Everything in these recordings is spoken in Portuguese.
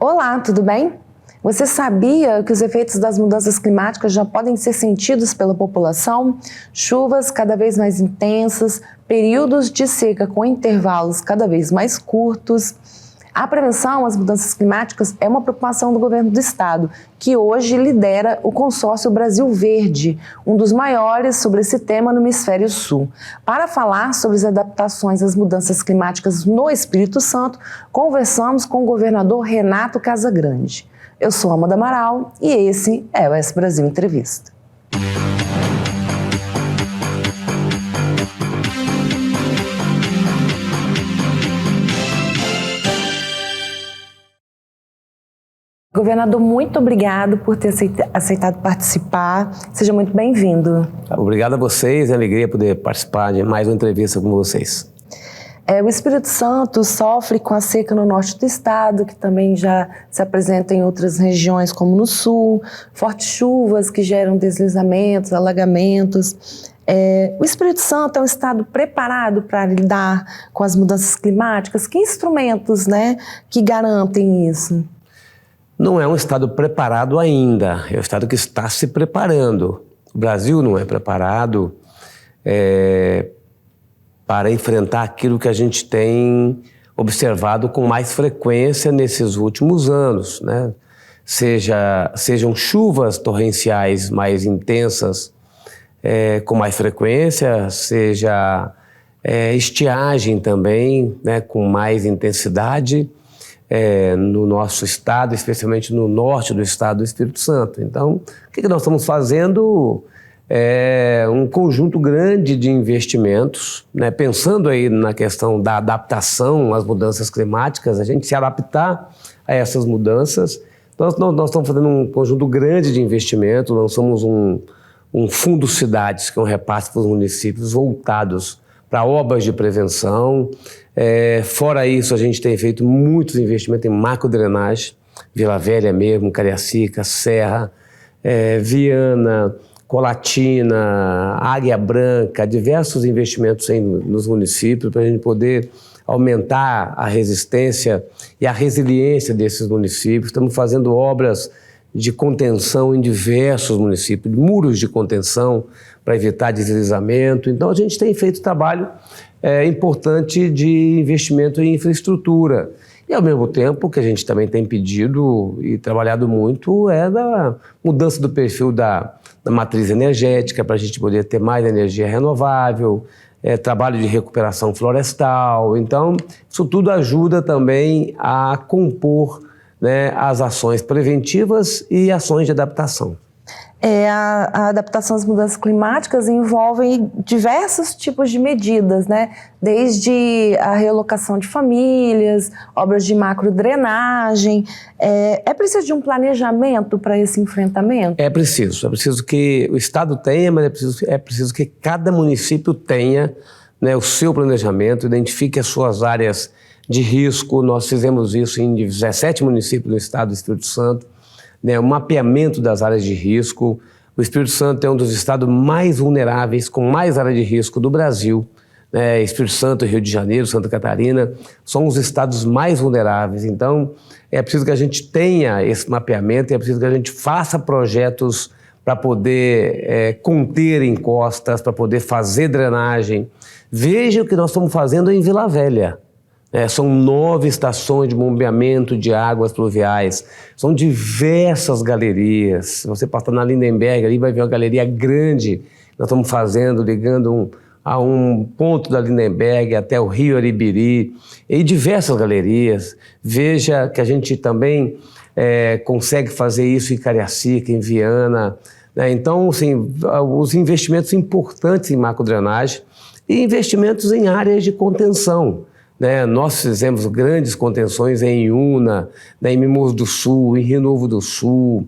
Olá, tudo bem? Você sabia que os efeitos das mudanças climáticas já podem ser sentidos pela população? Chuvas cada vez mais intensas, períodos de seca com intervalos cada vez mais curtos. A prevenção às mudanças climáticas é uma preocupação do governo do estado, que hoje lidera o consórcio Brasil Verde, um dos maiores sobre esse tema no hemisfério sul. Para falar sobre as adaptações às mudanças climáticas no Espírito Santo, conversamos com o governador Renato Casagrande. Eu sou Amanda Amaral e esse é o S Brasil Entrevista. Governador, muito obrigado por ter aceitado participar. Seja muito bem-vindo. Obrigado a vocês, é uma alegria poder participar de mais uma entrevista com vocês. O Espírito Santo sofre com a seca no norte do estado, que também já se apresenta em outras regiões, como no sul, fortes chuvas que geram deslizamentos, alagamentos. O Espírito Santo é um estado preparado para lidar com as mudanças climáticas? Que instrumentos, que garantem isso? Não é um estado preparado ainda, é um estado que está se preparando. O Brasil não é preparado para enfrentar aquilo que a gente tem observado com mais frequência nesses últimos anos, né? Sejam chuvas torrenciais mais intensas com mais frequência, seja estiagem também, né, com mais intensidade, no nosso estado, especialmente no norte do estado do Espírito Santo. Então, o que nós estamos fazendo é um conjunto grande de investimentos, né, pensando aí na questão da adaptação às mudanças climáticas, a gente se adaptar a essas mudanças. Então, nós estamos fazendo um conjunto grande de investimentos, lançamos um Fundo Cidades, que é um repasse para os municípios voltados para obras de prevenção. Fora isso, a gente tem feito muitos investimentos em macrodrenagem, Vila Velha mesmo, Cariacica, Serra, Viana, Colatina, Águia Branca, diversos investimentos nos municípios para a gente poder aumentar a resistência e a resiliência desses municípios. Estamos fazendo obras de contenção em diversos municípios, muros de contenção para evitar deslizamento. Então, a gente tem feito trabalho importante de investimento em infraestrutura. E, ao mesmo tempo, o que a gente também tem pedido e trabalhado muito é da mudança do perfil da matriz energética, para a gente poder ter mais energia renovável, trabalho de recuperação florestal. Então, isso tudo ajuda também a compor, né, as ações preventivas e ações de adaptação. A adaptação às mudanças climáticas envolve diversos tipos de medidas, desde a realocação de famílias, obras de macrodrenagem. É preciso de um planejamento para esse enfrentamento? É preciso que o Estado tenha, mas é preciso que cada município tenha, né, o seu planejamento, identifique as suas áreas de risco. Nós fizemos isso em 17 municípios do estado do Espírito Santo, né, o mapeamento das áreas de risco. O Espírito Santo é um dos estados mais vulneráveis, com mais área de risco do Brasil. Espírito Santo, Rio de Janeiro, Santa Catarina, são os estados mais vulneráveis. Então, é preciso que a gente tenha esse mapeamento, é preciso que a gente faça projetos para poder conter encostas, para poder fazer drenagem. Veja o que nós estamos fazendo em Vila Velha. São 9 estações de bombeamento de águas pluviais, são diversas galerias. Se você passar na Lindenberg, ali vai ver uma galeria grande que nós estamos fazendo, ligando a um ponto da Lindenberg até o Rio Aribiri, e diversas galerias. Veja que a gente também consegue fazer isso em Cariacica, em Viana. Então, assim, os investimentos importantes em macrodrenagem e investimentos em áreas de contenção. Nós fizemos grandes contenções em Iuna, em Mimoso do Sul, em Rio Novo do Sul,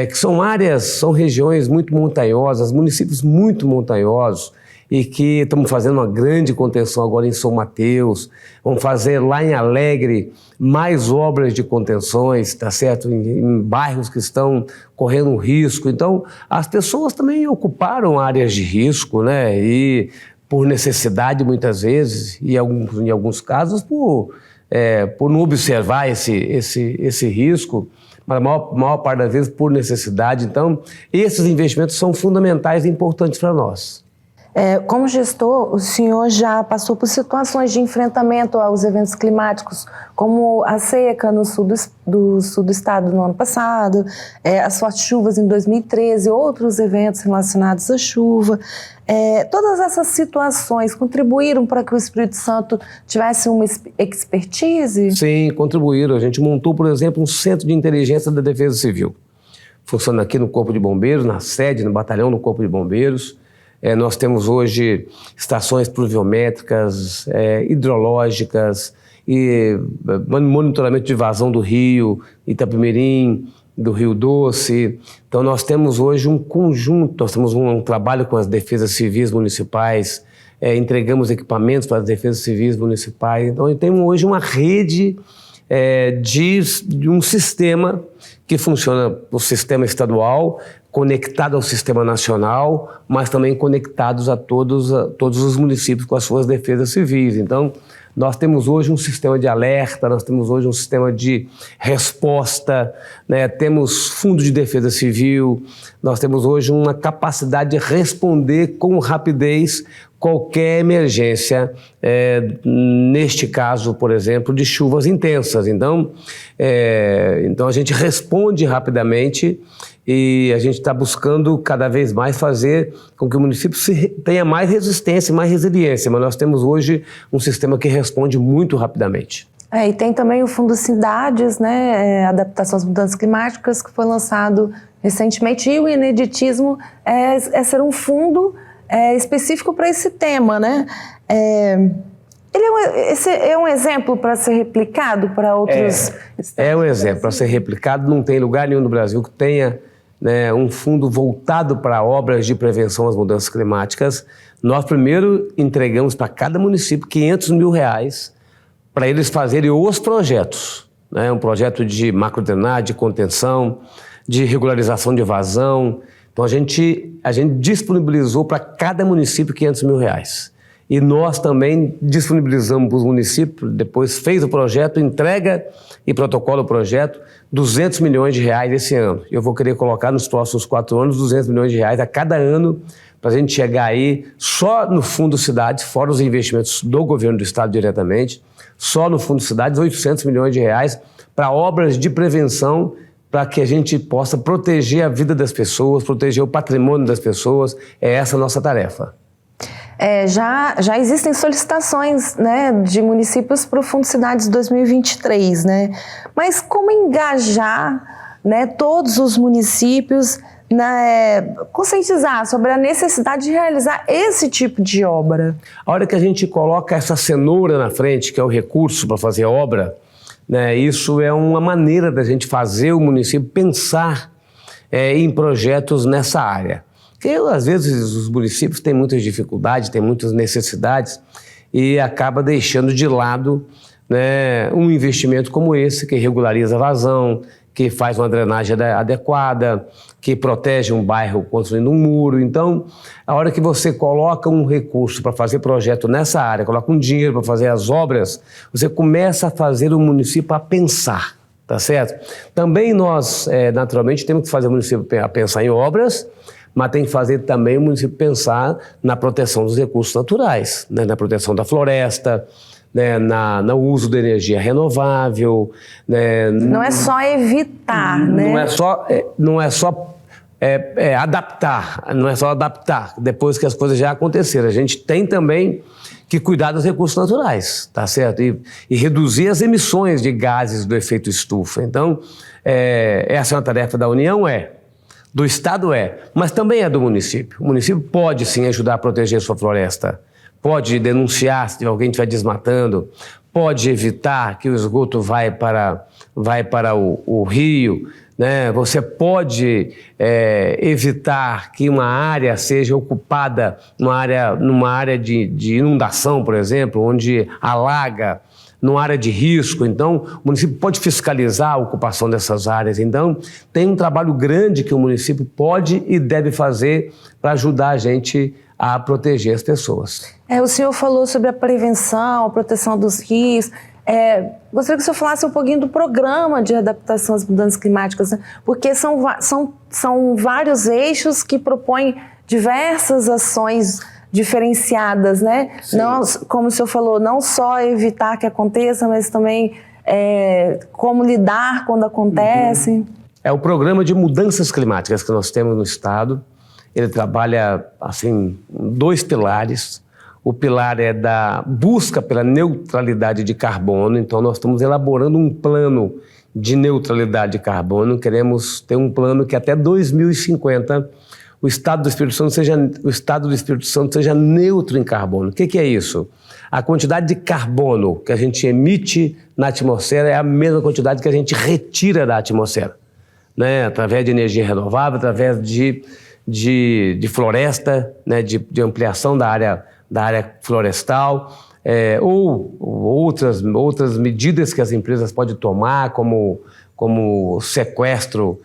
que são regiões muito montanhosas, municípios muito montanhosos, e que estamos fazendo uma grande contenção agora em São Mateus. Vamos fazer lá em Alegre mais obras de contenções, tá certo? Em bairros que estão correndo risco. Então, as pessoas também ocuparam áreas de risco, e por necessidade muitas vezes, e em alguns casos por por não observar esse risco, mas a maior parte das vezes por necessidade. Então, esses investimentos são fundamentais e importantes para nós. Como gestor, o senhor já passou por situações de enfrentamento aos eventos climáticos, como a seca no sul do estado no ano passado, as fortes chuvas em 2013, outros eventos relacionados à chuva. Todas essas situações contribuíram para que o Espírito Santo tivesse uma expertise? Sim, contribuíram. A gente montou, por exemplo, um centro de inteligência da Defesa Civil, funcionando aqui no Corpo de Bombeiros, na sede, no batalhão do Corpo de Bombeiros. Nós temos hoje estações pluviométricas, hidrológicas e monitoramento de vazão do rio Itapemirim, do Rio Doce. Então nós temos hoje um conjunto, nós temos um trabalho com as defesas civis municipais, entregamos equipamentos para as defesas civis municipais. Então temos hoje uma rede de um sistema que funciona, o sistema estadual, conectado ao sistema nacional, mas também conectados a todos os municípios com as suas defesas civis. Então, nós temos hoje um sistema de alerta, nós temos hoje um sistema de resposta, né? Temos fundo de defesa civil, nós temos hoje uma capacidade de responder com rapidez qualquer emergência, neste caso, por exemplo, de chuvas intensas. Então a gente responde rapidamente e a gente está buscando cada vez mais fazer com que o município tenha mais resistência, mais resiliência, mas nós temos hoje um sistema que responde muito rapidamente. E tem também o Fundo Cidades, né, Adaptação às Mudanças Climáticas, que foi lançado recentemente, e o ineditismo é ser um fundo específico para esse tema, né? Esse é um exemplo para ser replicado para outros estados? É um exemplo para ser replicado. Não tem lugar nenhum no Brasil que tenha, né, um fundo voltado para obras de prevenção às mudanças climáticas. Nós primeiro entregamos para cada município R$500 mil para eles fazerem os projetos, né? Um projeto de macrodrenagem, de contenção, de regularização de vazão. Então a gente disponibilizou para cada município R$500 mil. E nós também disponibilizamos para os municípios, depois fez o projeto, entrega e protocola o projeto, R$200 milhões esse ano. Eu vou querer colocar nos próximos 4 anos R$200 milhões a cada ano, para a gente chegar aí só no Fundo Cidades, fora os investimentos do governo do estado diretamente, só no Fundo Cidades R$800 milhões para obras de prevenção, para que a gente possa proteger a vida das pessoas, proteger o patrimônio das pessoas. É essa a nossa tarefa. Já existem solicitações, né, de municípios para o Fundo Cidades 2023, né? Mas como engajar, né, todos os municípios, conscientizar sobre a necessidade de realizar esse tipo de obra? A hora que a gente coloca essa cenoura na frente, que é o recurso para fazer a obra, né, isso é uma maneira da gente fazer o município pensar em projetos nessa área. Porque às vezes os municípios têm muitas dificuldades, têm muitas necessidades e acaba deixando de lado, né, um investimento como esse, que regulariza a vazão, que faz uma drenagem adequada, que protege um bairro construindo um muro. Então, a hora que você coloca um recurso para fazer projeto nessa área, coloca um dinheiro para fazer as obras, você começa a fazer o município a pensar, tá certo? Também nós, naturalmente, temos que fazer o município a pensar em obras, mas tem que fazer também o município pensar na proteção dos recursos naturais, né? Na proteção da floresta, né? No uso da energia renovável. Né? Não é só evitar, né? Não é só adaptar, não é só adaptar depois que as coisas já aconteceram. A gente tem também que cuidar dos recursos naturais, tá certo? E reduzir as emissões de gases do efeito estufa. Então, essa é uma tarefa da União, do Estado mas também é do município. O município pode sim ajudar a proteger sua floresta, pode denunciar se alguém estiver desmatando, pode evitar que o esgoto vai para o rio, né? Você pode evitar que uma área seja ocupada, numa área de inundação, por exemplo, onde alaga, numa área de risco. Então, o município pode fiscalizar a ocupação dessas áreas. Então, tem um trabalho grande que o município pode e deve fazer para ajudar a gente a proteger as pessoas. O senhor falou sobre a prevenção, a proteção dos rios. Gostaria que o senhor falasse um pouquinho do programa de adaptação às mudanças climáticas, né? Porque são vários eixos que propõem diversas ações diferenciadas, né? Não, como o senhor falou, não só evitar que aconteça, mas também como lidar quando acontece. É o programa de mudanças climáticas que nós temos no Estado. Ele trabalha, assim, dois pilares. O pilar é da busca pela neutralidade de carbono. Então, nós estamos elaborando um plano de neutralidade de carbono. Queremos ter um plano que até 2050 o Estado do Espírito Santo seja neutro em carbono. O que é isso? A quantidade de carbono que a gente emite na atmosfera é a mesma quantidade que a gente retira da atmosfera, né? Através de energia renovável, através de floresta, né? de ampliação da área florestal, ou outras medidas que as empresas podem tomar, como sequestro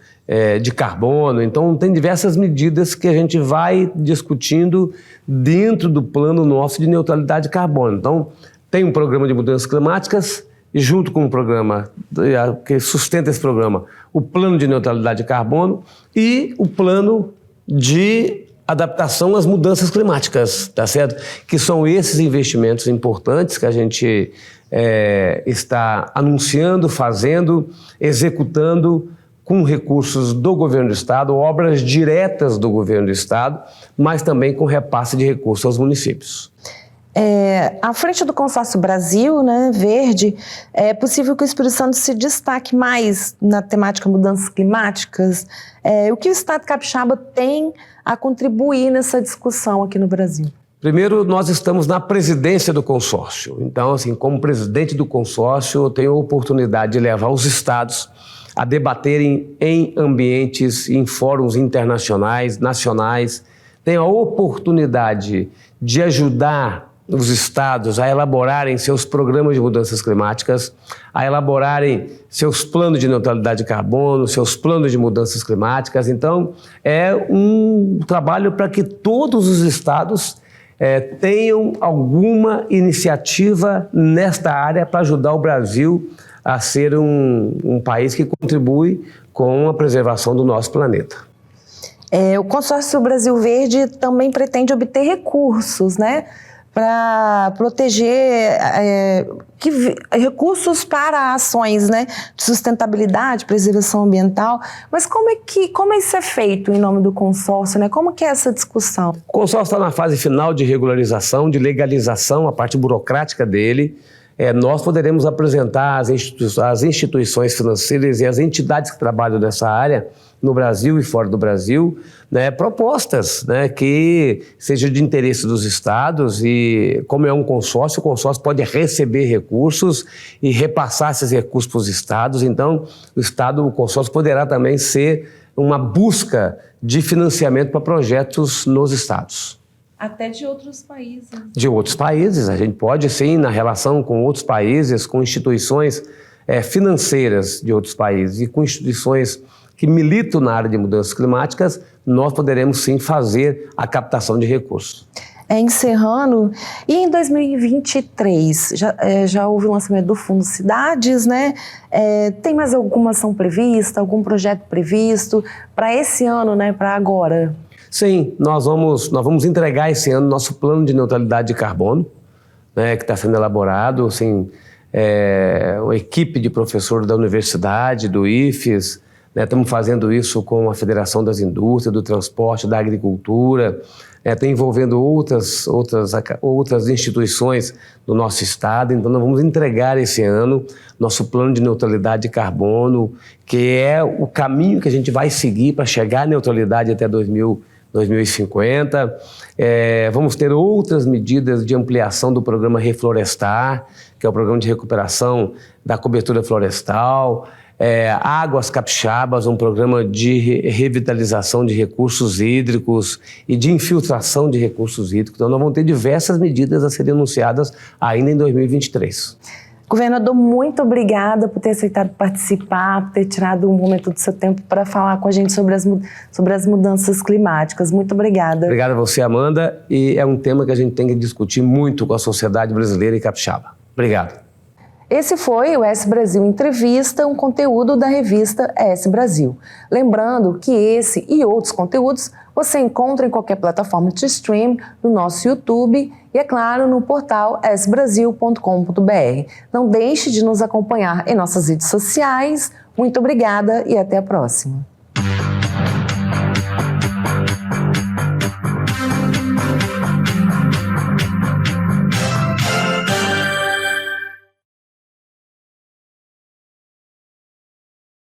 de carbono. Então, tem diversas medidas que a gente vai discutindo dentro do plano nosso de neutralidade de carbono. Então, tem um programa de mudanças climáticas e, junto com o programa que sustenta esse programa, o plano de neutralidade de carbono e o plano de adaptação às mudanças climáticas, tá certo? Que são esses investimentos importantes que a gente está anunciando, fazendo, executando com recursos do governo do Estado, obras diretas do governo do Estado, mas também com repasse de recursos aos municípios. À frente do Consórcio Brasil, né, Verde, é possível que o Espírito Santo se destaque mais na temática mudanças climáticas? O que o Estado capixaba tem a contribuir nessa discussão aqui no Brasil? Primeiro, nós estamos na presidência do consórcio. Então, assim, como presidente do consórcio, eu tenho a oportunidade de levar os estados a debaterem em ambientes, em fóruns internacionais, nacionais. Tenho a oportunidade de ajudar os estados a elaborarem seus programas de mudanças climáticas, a elaborarem seus planos de neutralidade de carbono, seus planos de mudanças climáticas. Então, é um trabalho para que todos os estados tenham alguma iniciativa nesta área para ajudar o Brasil a ser um país que contribui com a preservação do nosso planeta. O Consórcio Brasil Verde também pretende obter recursos, né, para proteger recursos para ações, né, de sustentabilidade, preservação ambiental. Mas como isso é feito em nome do consórcio, né? Como que é essa discussão? O consórcio está na fase final de regularização, de legalização, a parte burocrática dele. Nós poderemos apresentar às instituições financeiras e às entidades que trabalham nessa área, no Brasil e fora do Brasil, né, propostas, né, que sejam de interesse dos estados. E como é um consórcio, o consórcio pode receber recursos e repassar esses recursos para os estados. Então, o consórcio poderá também ser uma busca de financiamento para projetos nos estados. Até de outros países. De outros países. A gente pode, sim, na relação com outros países, com instituições financeiras de outros países e com instituições que militam na área de mudanças climáticas, nós poderemos, sim, fazer a captação de recursos. Encerrando, e em 2023, já houve o lançamento do Fundo Cidades, né? Tem mais alguma ação prevista, algum projeto previsto para esse ano, né, para agora? Sim, nós vamos entregar esse ano nosso plano de neutralidade de carbono, né, que está sendo elaborado, assim, uma equipe de professores da universidade, do IFES, né, estamos fazendo isso com a Federação das Indústrias, do Transporte, da Agricultura, está envolvendo outras instituições do nosso estado. Então, nós vamos entregar esse ano nosso plano de neutralidade de carbono, que é o caminho que a gente vai seguir para chegar à neutralidade até 2050. Vamos ter outras medidas de ampliação do programa Reflorestar, que é o programa de recuperação da cobertura florestal. Águas Capixabas, um programa de revitalização de recursos hídricos e de infiltração de recursos hídricos. Então, nós vamos ter diversas medidas a serem anunciadas ainda em 2023. Governador, muito obrigada por ter aceitado participar, por ter tirado um momento do seu tempo para falar com a gente sobre as mudanças climáticas. Muito obrigada. Obrigado a você, Amanda, e é um tema que a gente tem que discutir muito com a sociedade brasileira e capixaba. Obrigado. Esse foi o S Brasil Entrevista, um conteúdo da revista S Brasil. Lembrando que esse e outros conteúdos você encontra em qualquer plataforma de stream, no nosso YouTube e, é claro, no portal sbrasil.com.br. Não deixe de nos acompanhar em nossas redes sociais. Muito obrigada e até a próxima.